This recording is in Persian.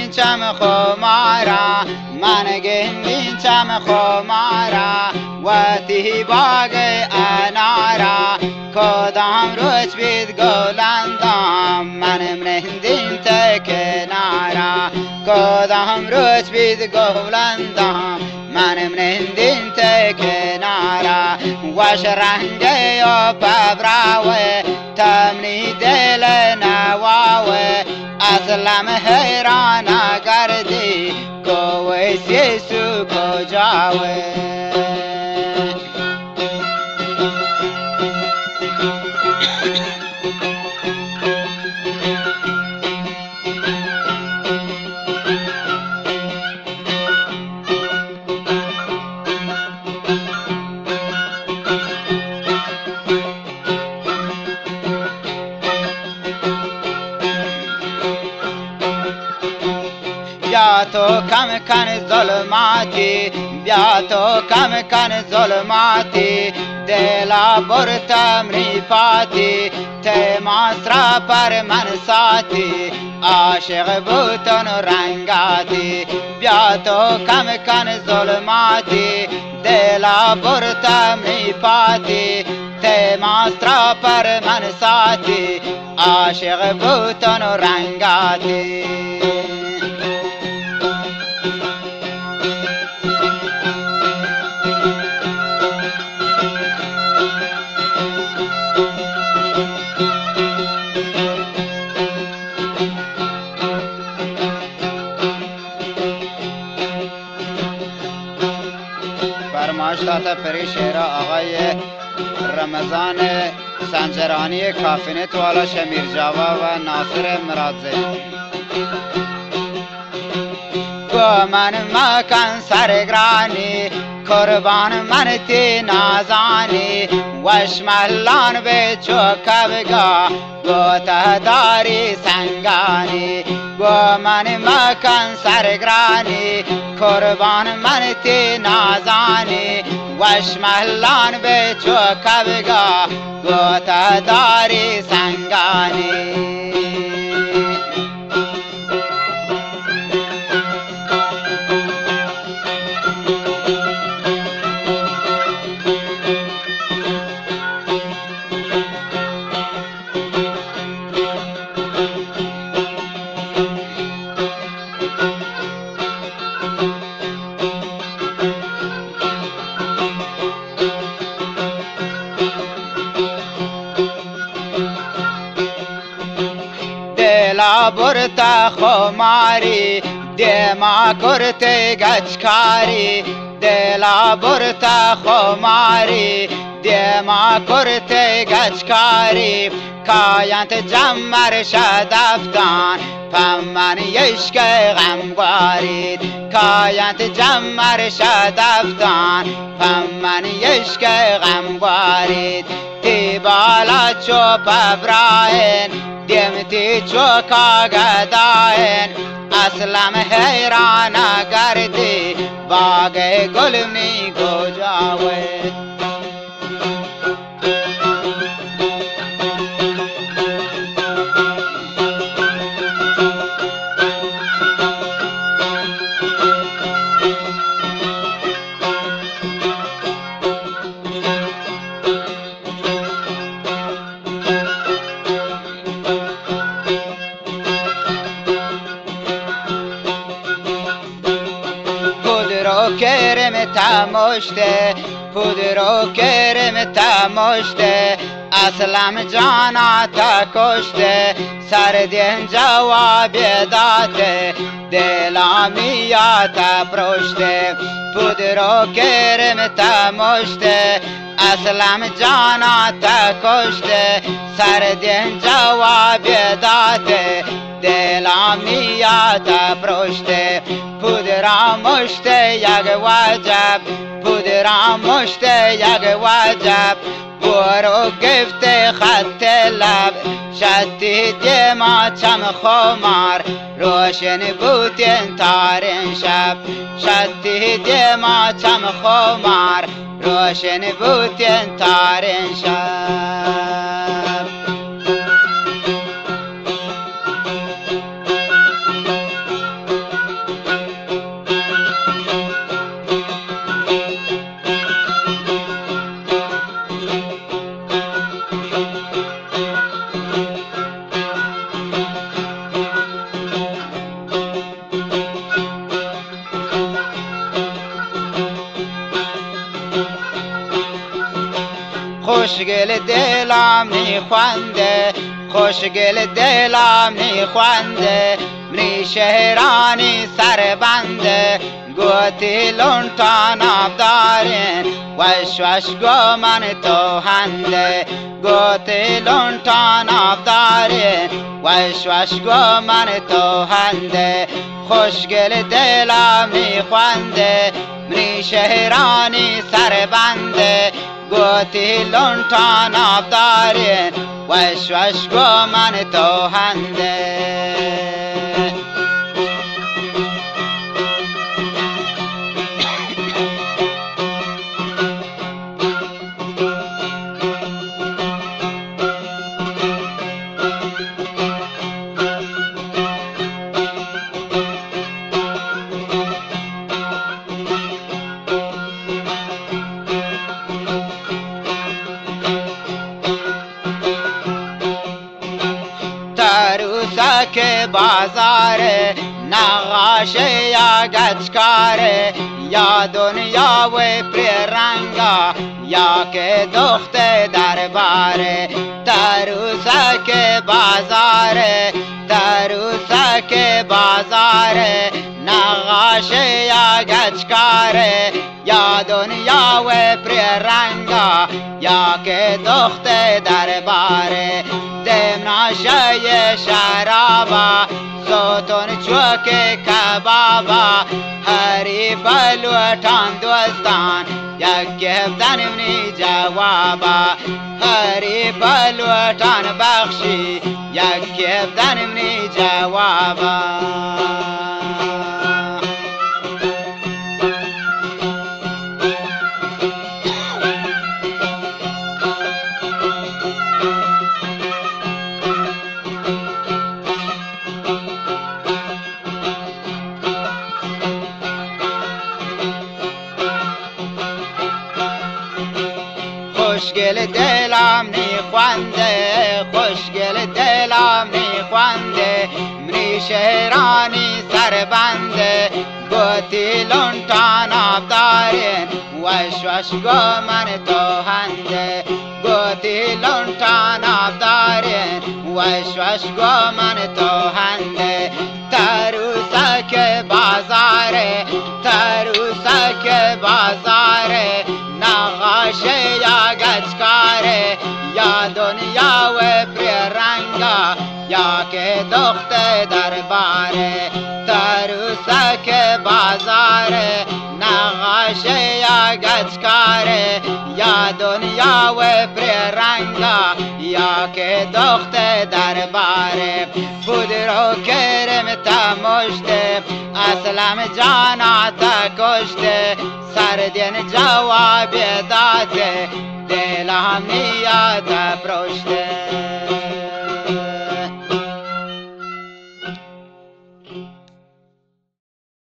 گندین چم خمارا من گندین چم خمارا و تی باغ انارا کدام روز بید گلندام منم نهندین تکنارا کدام روز بید گلندام منم نهندین تکنارا وش رنگه و پبراوه تمنی دل نواوه اصلم حیران گردی کویس یسو کجاوه بیا تو کم کن ظلماتی بیا تو کم کن ظلماتی دلا برتم ریفاتی تماس را پر من ساتی عاشق بوتن رنگاتی بیا تو کم کن ظلماتی دلا برتم ریفاتی تماس را پر من ساتی عاشق بوتن رنگاتی فرمایشات پری شعرا آقای رمضان سنجرانی کافینت والا شمیر جاوا و ناصر مرادزی گو من مکن سرگرانی قربان من تی نازانی وشملان به چوکبگاه گوته داری سنگانی گو من مکن سرگرانی قربان من تی نازانی وشملان به چوکبگاه گوته داری سنگانی دلا برتا خماری دما کرته گچکاری دلا برتا خماری دما کرته گچکاری کاینت جمر شدفتان پمن یشک غمگارید کاینت جمر شدفتان پمن یشک غمگارید تی بالا چو پبراین دیمتی چوکا گداین اسلم حیران گردی باغ گلمی گوجاوه کرم تماشته پودرو کرم تماشته اسلم جانا تا کشته سردین جواب داده دلامی تا پرشته پودرو کرم تماشته اسلم جانا تا کشته سردین جواب داده دلامی تا پرشته پودرا مشته یک وجب پودرا مشته یک وجب برو گفته خط لب شدی دیما چم خمار روشن بودین تارین شب شدی دیما چم خمار روشن بودین تارین شب خوشگل دلم میخونده خوشگل دلم میخونده منی شهرانی سر بنده گوتی لونتان آب دارین وش وش گو من تو هنده گوتی لونتان آب دارین وش وش گو من تو هنده خوشگل دلم میخونده منی شهرانی سر بنده گوتی لونتان آب دارین وش وش گو من تو هنده که بازار نقاش یا گچکار یا دنیا و پررنگا یا که دخت دربار تروسا که بازار تروسا که بازار نقاش یا گچکار یا دنیا و پررنگا یا که دخت دربار دمناشه شرابا زوتون چوک کبابا هری بلوتان دوستان یک گفتن منی جوابا هری بلوتان بخشی یک گفتن منی جوابا خوشگل دلم میخونده خوشگل دلم میخونده منی شهرانی سر بنده گوتی لونتان آب دارین وش وش گو من تو هنده گوتی لونتان آب دارین وش وش گو من تو هنده تروسا که بازاره تروسا که بازاره نقاشه یا گچکاره یا دنیا و پررنگا یا که دخت درباره تروسا که بازاره نقاشه یا گچکاره یا دنیا و پررنگا یا که دخت درباره بود رو کرم تمشته اسلام جانا تا کشته سردین جواب داده دلم نیاد پرشته